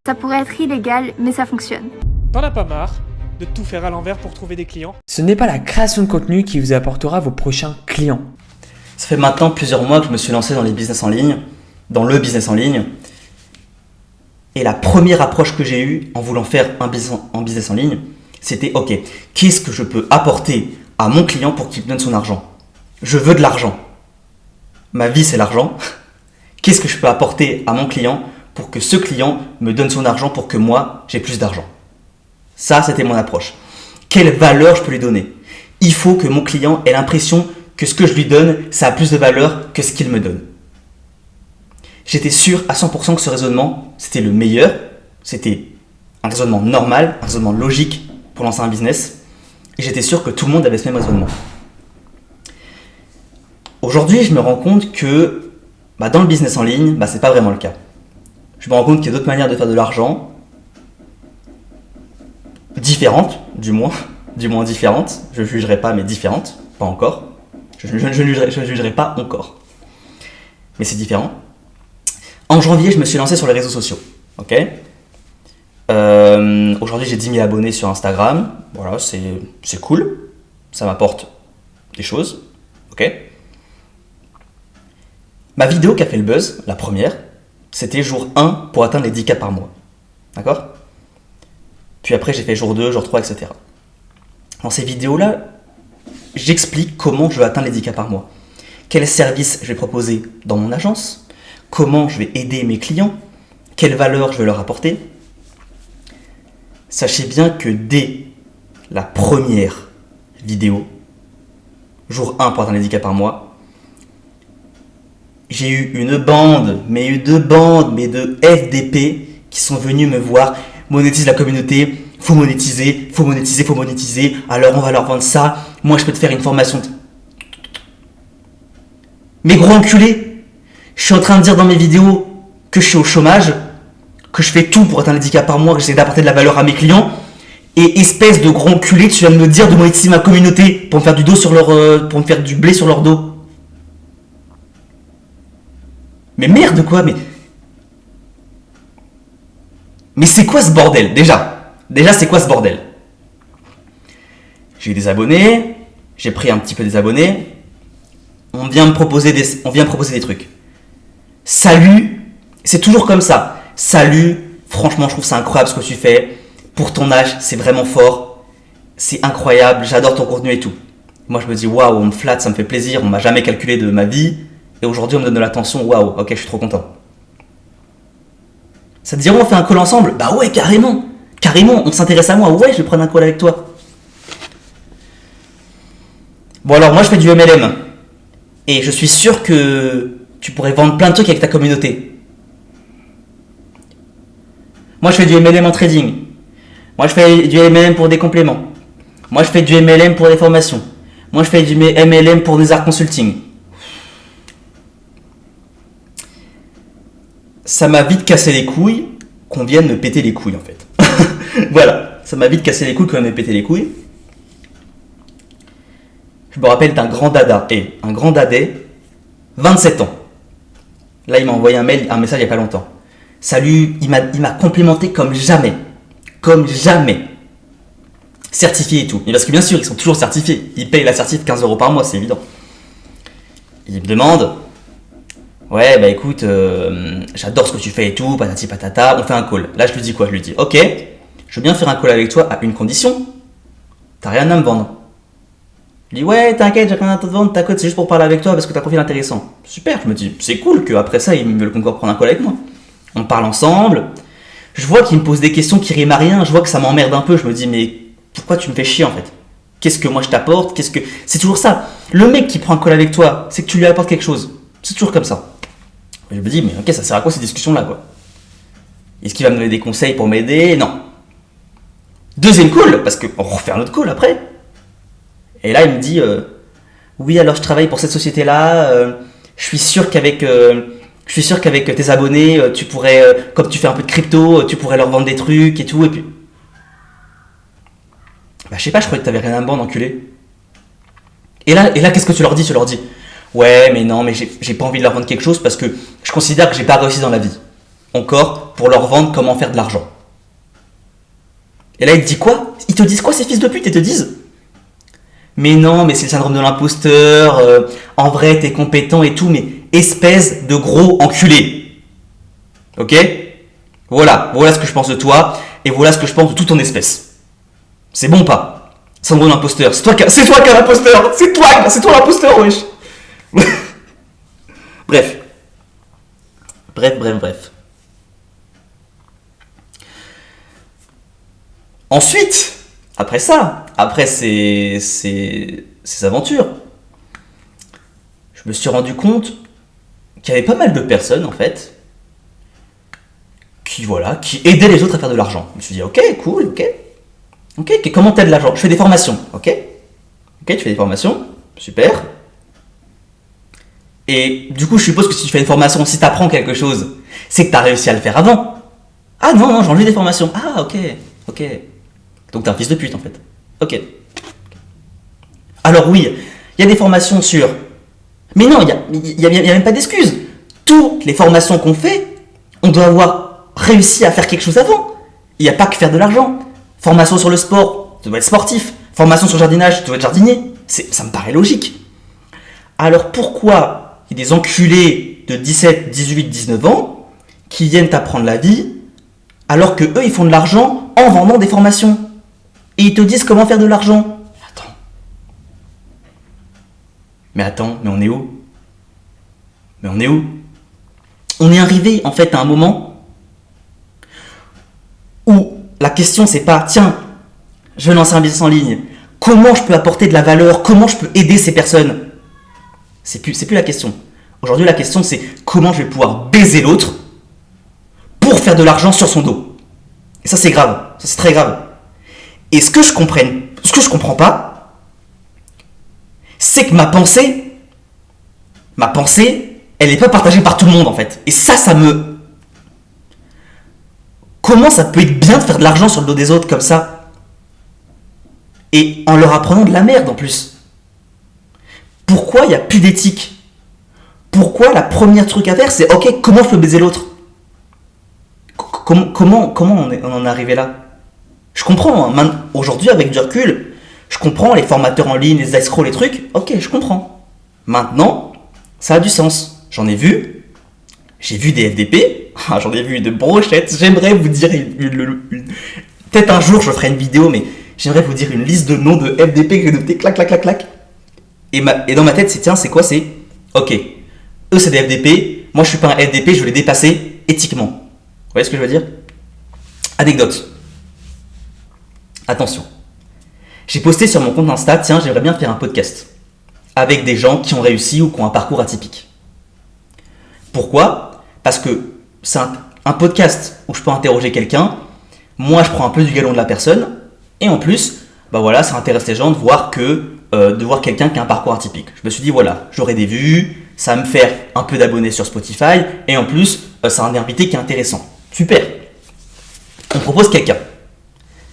Ça pourrait être illégal, mais ça fonctionne. T'en as pas marre de tout faire à l'envers pour trouver des clients? Ce n'est pas la création de contenu qui vous apportera vos prochains clients. Ça fait maintenant plusieurs mois que je me suis lancé dans le business en ligne. Et la première approche que j'ai eue en voulant faire un business en ligne, c'était ok, qu'est-ce que je peux apporter à mon client pour qu'il me donne son argent? Je veux de l'argent. Ma vie, c'est l'argent. Qu'est-ce que je peux apporter à mon client pour que ce client me donne son argent pour que moi, j'ai plus d'argent? Ça, c'était mon approche. Quelle valeur je peux lui donner? Il faut que mon client ait l'impression que ce que je lui donne, ça a plus de valeur que ce qu'il me donne. J'étais sûr à 100% que ce raisonnement, c'était le meilleur. C'était un raisonnement normal, un raisonnement logique pour lancer un business. Et j'étais sûr que tout le monde avait ce même raisonnement. Aujourd'hui, je me rends compte que dans le business en ligne, c'est pas vraiment le cas. Je me rends compte qu'il y a d'autres manières de faire de l'argent, différentes, du moins différentes. Je ne jugerai pas, mais différentes, pas encore. Je ne jugerai pas encore. Mais c'est différent. En janvier, je me suis lancé sur les réseaux sociaux. Ok. Aujourd'hui, j'ai 10 000 abonnés sur Instagram. Voilà, c'est cool. Ça m'apporte des choses. Ok. Ma vidéo qui a fait le buzz, la première, c'était jour 1 pour atteindre les 10K par mois. D'accord? Puis après, j'ai fait jour 2, jour 3, etc. Dans ces vidéos-là, j'explique comment je vais atteindre les 10K par mois. Quels services je vais proposer dans mon agence, comment je vais aider mes clients, quelle valeur je vais leur apporter. Sachez bien que dès la première vidéo, jour 1 pour atteindre les 10K par mois, j'ai eu une bande, mais de FDP qui sont venus me voir. Monétise la communauté, faut monétiser, alors on va leur vendre ça, moi je peux te faire une formation. Mais gros enculé, je suis en train de dire dans mes vidéos que je suis au chômage, que je fais tout pour atteindre les 10K par mois, que j'essaie d'apporter de la valeur à mes clients, et espèce de gros enculé, tu viens de me dire de monétiser ma communauté pour me faire pour me faire du blé sur leur dos. Mais merde quoi, mais c'est quoi ce bordel déjà c'est quoi ce bordel? J'ai eu des abonnés, j'ai pris un petit peu des abonnés, on vient me proposer des trucs. Salut, c'est toujours comme ça. Salut, franchement je trouve ça incroyable ce que tu fais. Pour ton âge, c'est vraiment fort. C'est incroyable, j'adore ton contenu et tout. Moi je me dis waouh, on me flatte, ça me fait plaisir, on m'a jamais calculé de ma vie. Et aujourd'hui, on me donne de l'attention. Waouh, ok, je suis trop content. Ça te dirait, on fait un call ensemble? Bah ouais, carrément. Carrément, on s'intéresse à moi. Ouais, je vais prendre un call avec toi. Bon, alors, moi, je fais du MLM. Et je suis sûr que tu pourrais vendre plein de trucs avec ta communauté. Moi, je fais du MLM en trading. Moi, je fais du MLM pour des compléments. Moi, je fais du MLM pour des formations. Moi, je fais du MLM pour des arts consulting. Ça m'a vite cassé les couilles qu'on vienne me péter les couilles en fait. Voilà, ça m'a vite cassé les couilles qu'on vienne me péter les couilles. Je me rappelle d'un grand dada, un grand dadais, 27 ans. Là, il m'a envoyé un message il n'y a pas longtemps. Salut, il m'a complimenté comme jamais. Comme jamais. Certifié et tout. Et parce que bien sûr, ils sont toujours certifiés. Ils payent la certif 15 € par mois, c'est évident. Il me demande... Ouais, écoute, j'adore ce que tu fais et tout, patati patata, on fait un call. Là, je lui dis quoi? Je lui dis, ok, je veux bien faire un call avec toi à une condition. T'as rien à me vendre. Il dit, ouais, t'inquiète, j'ai rien à te vendre, t'inquiète, c'est juste pour parler avec toi parce que t'as un profil intéressant. Super, je me dis, c'est cool qu'après ça, ils veulent encore prendre un call avec moi. On parle ensemble. Je vois qu'il me pose des questions qui riment à rien, je vois que ça m'emmerde un peu. Je me dis, mais pourquoi tu me fais chier en fait? Qu'est-ce que moi je t'apporte? C'est toujours ça. Le mec qui prend un call avec toi, c'est que tu lui apportes quelque chose. C'est toujours comme ça. Je me dis, mais ok, ça sert à quoi ces discussions-là, quoi? Est-ce qu'il va me donner des conseils pour m'aider? Non. Deuxième call, parce qu'on refait un autre call après. Et là, il me dit, oui, alors je travaille pour cette société-là, je suis sûr qu'avec tes abonnés, tu pourrais, comme tu fais un peu de crypto, tu pourrais leur vendre des trucs et tout, et puis... je sais pas, je croyais que t'avais rien à me vendre, enculé. Et là, qu'est-ce que tu leur dis? Tu leur dis, ouais, mais non, mais j'ai pas envie de leur vendre quelque chose parce que je considère que j'ai pas réussi dans la vie. encore pour leur vendre comment faire de l'argent. Et là, ils te disent quoi? Ils te disent quoi, ces fils de pute? Ils te disent mais non, mais c'est le syndrome de l'imposteur, en vrai, t'es compétent et tout, mais espèce de gros enculé. Ok? Voilà ce que je pense de toi, et voilà ce que je pense de toute ton espèce. C'est bon ou pas? Syndrome de l'imposteur, c'est toi qui as l'imposteur, c'est toi l'imposteur, wesh. Bref. Ensuite, après ces aventures, je me suis rendu compte qu'il y avait pas mal de personnes, en fait, qui aidaient les autres à faire de l'argent. Je me suis dit, ok, cool, ok, comment t'aides l'argent? Je fais des formations, ok, tu fais des formations, super. Et du coup, je suppose que si tu fais une formation, si t'apprends quelque chose, c'est que t'as réussi à le faire avant. Ah non, j'en ai des formations. Ah, ok. Donc t'es un fils de pute, en fait. Ok. Alors oui, il y a des formations sur... Mais non, il y a même pas d'excuse. Toutes les formations qu'on fait, on doit avoir réussi à faire quelque chose avant. Il n'y a pas que faire de l'argent. Formation sur le sport, tu dois être sportif. Formation sur le jardinage, tu dois être jardinier. Ça me paraît logique. Alors pourquoi il y a des enculés de 17, 18, 19 ans qui viennent t'apprendre la vie alors que eux ils font de l'argent en vendant des formations? Et ils te disent comment faire de l'argent. Attends, mais on est où? On est arrivé en fait à un moment où la question c'est pas tiens, je vais lancer un business en ligne, comment je peux apporter de la valeur, comment je peux aider ces personnes. C'est plus la question. Aujourd'hui la question c'est comment je vais pouvoir baiser l'autre pour faire de l'argent sur son dos. Et ça c'est grave, ça c'est très grave. Et ce que je comprends pas, c'est que ma pensée, elle n'est pas partagée par tout le monde en fait. Et ça me... Comment ça peut être bien de faire de l'argent sur le dos des autres comme ça? Et en leur apprenant de la merde en plus. Pourquoi il n'y a plus d'éthique? Pourquoi la première truc à faire c'est ok, comment je peux baiser l'autre? Comment on en est arrivé là? Je comprends, hein, aujourd'hui avec du recul, je comprends les formateurs en ligne, les escrocs, les trucs, ok, je comprends. Maintenant, ça a du sens. J'en ai vu, j'ai vu des FDP, j'en ai vu de brochettes, j'aimerais vous dire, peut-être un jour je ferai une vidéo, mais j'aimerais vous dire une liste de noms de FDP que j'ai noté, clac. Et dans ma tête, c'est quoi? C'est, ok, eux c'est des FDP, moi je suis pas un FDP, je veux les dépasser éthiquement. Vous voyez ce que je veux dire? Anecdote. Attention, j'ai posté sur mon compte Insta, tiens, j'aimerais bien faire un podcast avec des gens qui ont réussi ou qui ont un parcours atypique. Pourquoi? Parce que c'est un podcast où je peux interroger quelqu'un, moi je prends un peu du galon de la personne, et en plus, ça intéresse les gens de voir quelqu'un qui a un parcours atypique. Je me suis dit, voilà, j'aurai des vues, ça va me faire un peu d'abonnés sur Spotify, et en plus, c'est un invité qui est intéressant. Super. On propose quelqu'un.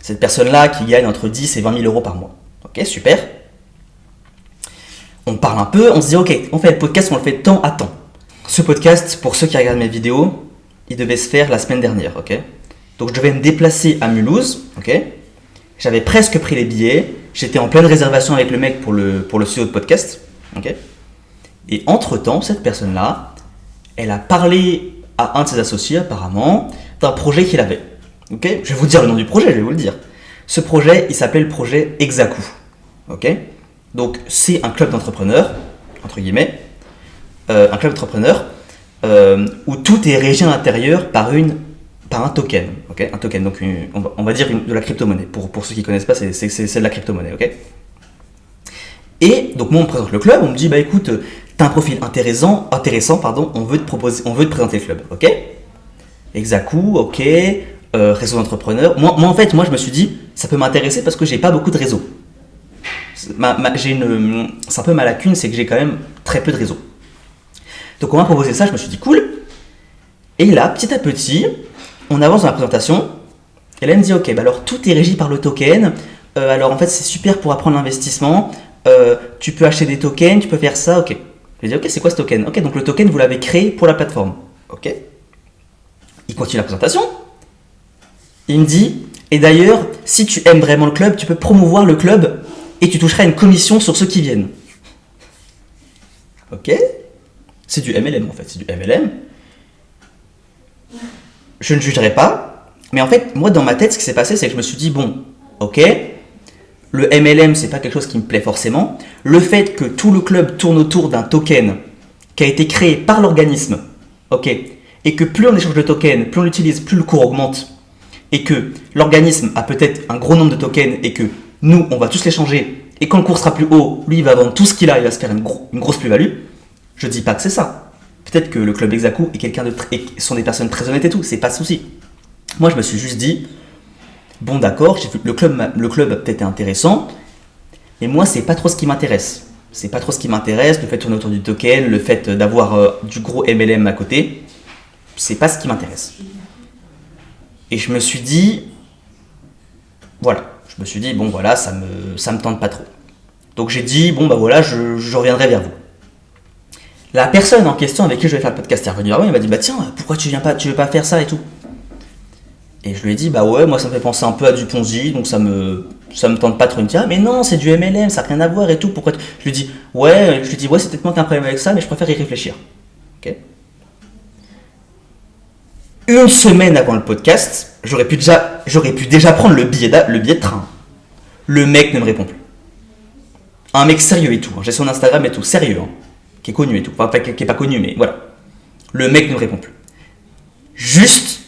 Cette personne-là qui gagne entre 10 et 20 000 euros par mois. Ok, super. On parle un peu, on se dit ok, on fait le podcast, on le fait de temps à temps. Ce podcast, pour ceux qui regardent mes vidéos, il devait se faire la semaine dernière, ok. Donc je devais me déplacer à Mulhouse, ok. J'avais presque pris les billets, j'étais en pleine réservation avec le mec pour le studio de podcast, ok. Et entre-temps, cette personne-là, elle a parlé à un de ses associés apparemment d'un projet qu'il avait. Ok, je vais vous dire le nom du projet, je vais vous le dire. Ce projet, il s'appelait le projet Exacou. Ok, donc c'est un club d'entrepreneurs, entre guillemets, un club d'entrepreneurs où tout est régi à l'intérieur par un token. Ok, un token, donc on va dire de la crypto-monnaie. Pour ceux qui ne connaissent pas, c'est de la crypto-monnaie. Ok. Et donc moi on me présente le club, on me dit écoute, t'as un profil intéressant, on veut te présenter le club. Ok. Exacou, ok. Réseau d'entrepreneurs. Moi en fait, je me suis dit, ça peut m'intéresser parce que j'ai pas beaucoup de réseau. C'est un peu ma lacune, c'est que j'ai quand même très peu de réseau. Donc on m'a proposé ça, je me suis dit cool. Et là, petit à petit, on avance dans la présentation. Et là, elle me dit ok, alors tout est régi par le token. Alors en fait, c'est super pour apprendre l'investissement. Tu peux acheter des tokens, tu peux faire ça, ok. Je lui dis ok, c'est quoi ce token? Ok, donc le token, vous l'avez créé pour la plateforme. Ok. Il continue la présentation. Il me dit, et d'ailleurs, si tu aimes vraiment le club, tu peux promouvoir le club et tu toucheras une commission sur ceux qui viennent. Ok. C'est du MLM en fait, c'est du MLM. Je ne jugerai pas, mais en fait, moi dans ma tête, ce qui s'est passé, c'est que je me suis dit, bon, ok, le MLM, c'est pas quelque chose qui me plaît forcément. Le fait que tout le club tourne autour d'un token qui a été créé par l'organisme, ok, et que plus on échange de tokens, plus on l'utilise, plus le cours augmente, et que l'organisme a peut-être un gros nombre de tokens, et que nous, on va tous les changer, et quand le cours sera plus haut, lui, il va vendre tout ce qu'il a, il va se faire une grosse plus-value. Je dis pas que c'est ça. Peut-être que le club Exacou est quelqu'un de sont des personnes très honnêtes et tout, c'est pas de souci. Moi, je me suis juste dit, bon d'accord, le club a peut-être été intéressant, mais moi, c'est pas trop ce qui m'intéresse. C'est pas trop ce qui m'intéresse, le fait de tourner autour du token, le fait d'avoir du gros MLM à côté, c'est pas ce qui m'intéresse. Et je me suis dit, voilà, bon voilà, ça me tente pas trop. Donc j'ai dit, bon bah voilà, je reviendrai vers vous. La personne en question avec qui je vais faire le podcast est revenue vers moi, il m'a dit, bah tiens, pourquoi tu veux pas faire ça et tout. Et je lui ai dit, bah ouais, moi ça me fait penser un peu à du Ponzi, donc ça me tente pas trop. Il me dit, ah mais non, c'est du MLM, ça n'a rien à voir et tout, pourquoi Je lui dis, ouais, c'est peut-être moi qui ai un problème avec ça, mais je préfère y réfléchir. Ok. Une semaine avant le podcast, j'aurais pu déjà prendre le billet de train. Le mec ne me répond plus. Un mec sérieux et tout, j'ai son Instagram et tout, sérieux, hein, qui est connu et tout, enfin qui est pas connu, mais voilà. Le mec ne me répond plus. Juste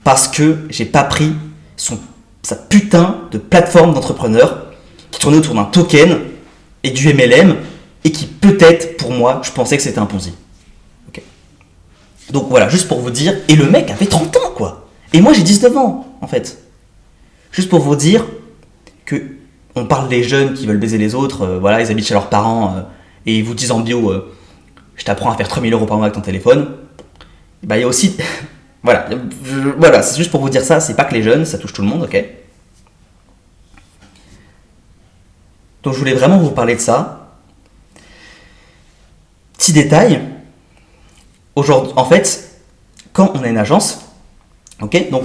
parce que j'ai pas pris sa putain de plateforme d'entrepreneur qui tournait autour d'un token et du MLM et qui peut-être, pour moi, je pensais que c'était un Ponzi. Okay. Donc voilà, juste pour vous dire, et le mec avait 30 ans quoi. Et moi j'ai 19 ans en fait. Juste pour vous dire que on parle des jeunes qui veulent baiser les autres, voilà, ils habitent chez leurs parents et ils vous disent en bio je t'apprends à faire 3000 € par mois avec ton téléphone. Bah il y a aussi voilà, c'est juste pour vous dire ça, c'est pas que les jeunes, ça touche tout le monde, ok. Donc je voulais vraiment vous parler de ça. Petit détail, aujourd'hui, en fait, quand on a une agence, ok, donc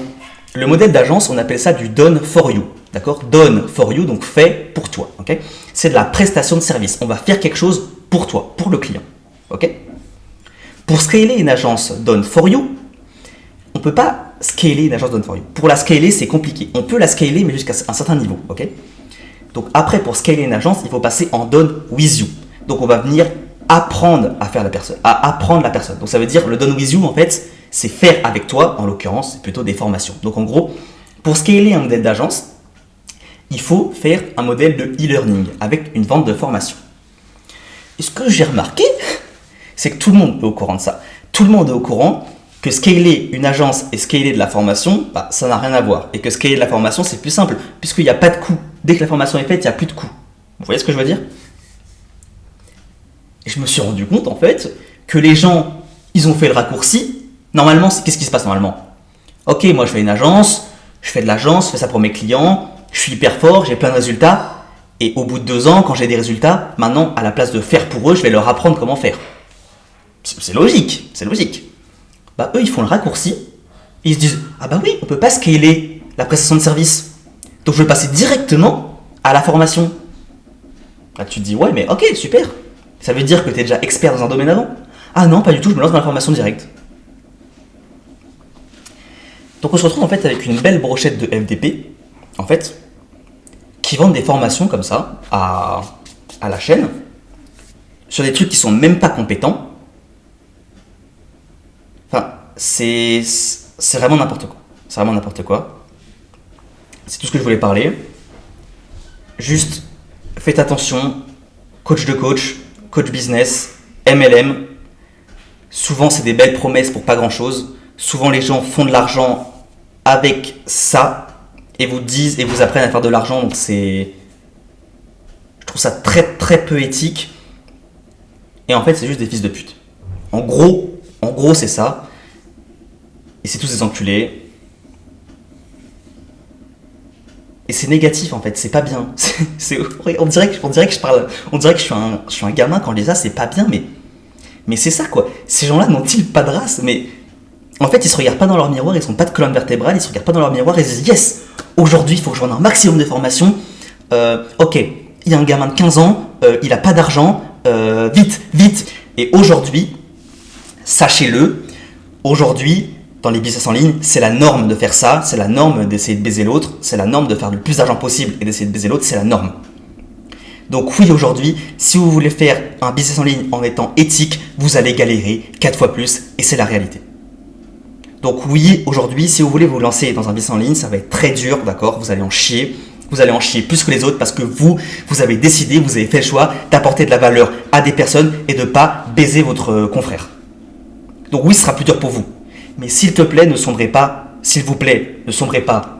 le modèle d'agence, on appelle ça du done for you, d'accord? Done for you, donc fait pour toi, ok? C'est de la prestation de service. On va faire quelque chose pour toi, pour le client, ok? Pour scaler une agence done for you, on ne peut pas scaler une agence done for you. Pour la scaler, c'est compliqué. On peut la scaler, mais jusqu'à un certain niveau, ok? Donc après, pour scaler une agence, il faut passer en done with you. Donc on va venir apprendre à faire apprendre la personne. Donc ça veut dire le done with you, en fait, c'est faire avec toi. En l'occurrence, c'est plutôt des formations. Donc en gros, pour scaler un modèle d'agence, il faut faire un modèle de e-learning avec une vente de formation. Et ce que j'ai remarqué, c'est que tout le monde est au courant de ça. Tout le monde est au courant que scaler une agence et scaler de la formation, bah, ça n'a rien à voir. Et que scaler de la formation, c'est plus simple, puisqu'il n'y a pas de coût. Dès que la formation est faite, il n'y a plus de coût. Vous voyez ce que je veux dire? Et je me suis rendu compte, en fait, que les gens, ils ont fait le raccourci. Normalement, qu'est-ce qui se passe normalement? Ok, moi je fais une agence, je fais de l'agence, je fais ça pour mes clients, je suis hyper fort, j'ai plein de résultats. Et au bout de 2 ans, quand j'ai des résultats, maintenant, à la place de faire pour eux, je vais leur apprendre comment faire. C'est logique, c'est logique. Bah eux, ils font le raccourci, ils se disent, ah bah oui, on peut pas scaler la prestation de service. Donc je vais passer directement à la formation. Là tu te dis, ouais mais ok, super. Ça veut dire que tu es déjà expert dans un domaine avant. Ah non, pas du tout, je me lance dans la formation directe. Donc on se retrouve en fait avec une belle brochette de FDP, en fait, qui vendent des formations comme ça à la chaîne, sur des trucs qui sont même pas compétents. Enfin, c'est vraiment n'importe quoi. C'est vraiment n'importe quoi. C'est tout ce que je voulais parler. Juste, faites attention, coach de coach, coach business, MLM. Souvent, c'est des belles promesses pour pas grand-chose. Souvent, les gens font de l'argent avec ça et vous disent et vous apprennent à faire de l'argent. Donc, je trouve ça très très peu éthique. Et en fait, c'est juste des fils de pute. En gros, c'est ça. Et c'est tous ces enculés. Et c'est négatif en fait, c'est pas bien. On dirait que je parle. On dirait que je suis un gamin quand je dis ça, c'est pas bien, mais c'est ça quoi. Ces gens-là n'ont-ils pas de race? Mais En fait, ils se regardent pas dans leur miroir, ils n'ont pas de colonne vertébrale, ils se regardent pas dans leur miroir et ils se disent yes, aujourd'hui il faut que je vende un maximum de formations. Ok, il y a un gamin de 15 ans, il a pas d'argent, vite, vite. Et aujourd'hui, sachez-le, aujourd'hui, dans les business en ligne, c'est la norme de faire ça, c'est la norme d'essayer de baiser l'autre, c'est la norme de faire le plus d'argent possible et d'essayer de baiser l'autre, c'est la norme. Donc oui, aujourd'hui, si vous voulez faire un business en ligne en étant éthique, vous allez galérer 4 fois plus et c'est la réalité. Donc oui, aujourd'hui, si vous voulez vous lancer dans un business en ligne, ça va être très dur, d'accord ? Vous allez en chier. Vous allez en chier plus que les autres parce que vous avez décidé, vous avez fait le choix d'apporter de la valeur à des personnes et de ne pas baiser votre confrère. Donc oui, ce sera plus dur pour vous. Mais s'il te plaît, ne sombrez pas, s'il vous plaît, ne sombrez pas,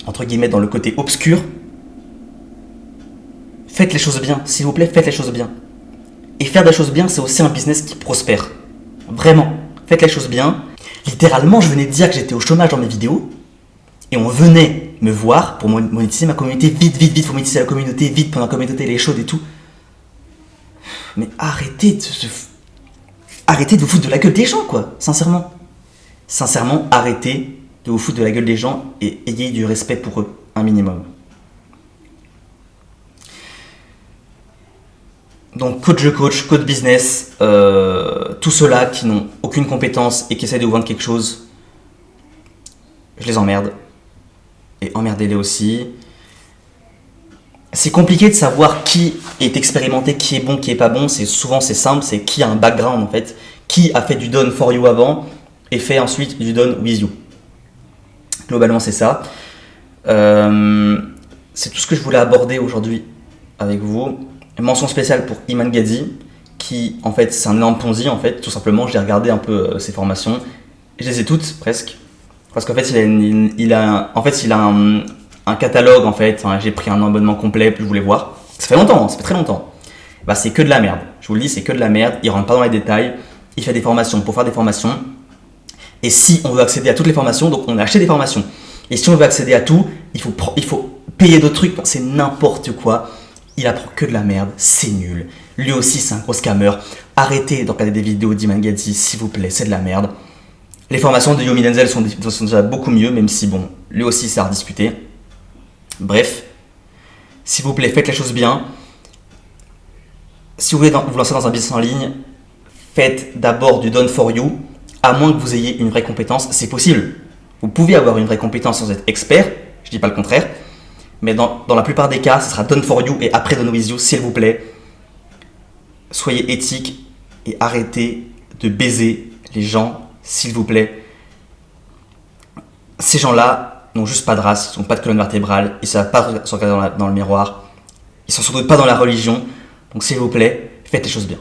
entre guillemets, dans le côté obscur. Faites les choses bien, s'il vous plaît, faites les choses bien. Et faire des choses bien, c'est aussi un business qui prospère. Vraiment, faites les choses bien. Littéralement, je venais de dire que j'étais au chômage dans mes vidéos et on venait me voir pour monétiser ma communauté. Vite, vite, vite, faut monétiser la communauté, vite, pendant la communauté, elle est chaude et tout. Mais arrêtez de vous foutre de la gueule des gens, quoi, sincèrement. Sincèrement, arrêtez de vous foutre de la gueule des gens et ayez du respect pour eux, un minimum. Donc coach business, tous ceux-là qui n'ont aucune compétence et qui essaient de vous vendre quelque chose, je les emmerde. Et emmerdez-les aussi. C'est compliqué de savoir qui est expérimenté, qui est bon, qui est pas bon. C'est simple, c'est qui a un background en fait, qui a fait du done for you avant et fait ensuite du done with you. Globalement, c'est ça. C'est tout ce que je voulais aborder aujourd'hui avec vous. Mention spéciale pour Iman Gadzhi, qui en fait c'est un énorme Ponzi en fait, tout simplement. J'ai regardé un peu ses formations, je les ai toutes presque, parce qu'en fait il a un catalogue en fait. Enfin, j'ai pris un abonnement complet, je voulais voir. Ça fait longtemps, ça fait très longtemps. Bah c'est que de la merde. Je vous le dis, c'est que de la merde. Il rentre pas dans les détails. Il fait des formations pour faire des formations. Et si on veut accéder à toutes les formations, donc on a acheté des formations. Et si on veut accéder à tout, il faut payer d'autres trucs. Enfin, c'est n'importe quoi. Il apprend que de la merde, c'est nul. Lui aussi, c'est un gros scammer. Arrêtez de regarder des vidéos d'Iman Gadzhi, s'il vous plaît, c'est de la merde. Les formations de Yomi Denzel sont déjà beaucoup mieux, même si, bon, lui aussi, c'est à rediscuter. Bref, s'il vous plaît, faites les choses bien. Si vous voulez vous lancer dans un business en ligne, faites d'abord du done for you, à moins que vous ayez une vraie compétence. C'est possible. Vous pouvez avoir une vraie compétence sans être expert, je dis pas le contraire. Mais dans la plupart des cas, ce sera done for you et après done with you, s'il vous plaît. Soyez éthique et arrêtez de baiser les gens, s'il vous plaît. Ces gens-là n'ont juste pas de race, ils n'ont pas de colonne vertébrale, ils ne savent pas se regarder dans le miroir, ils ne sont sans doute pas dans la religion. Donc s'il vous plaît, faites les choses bien.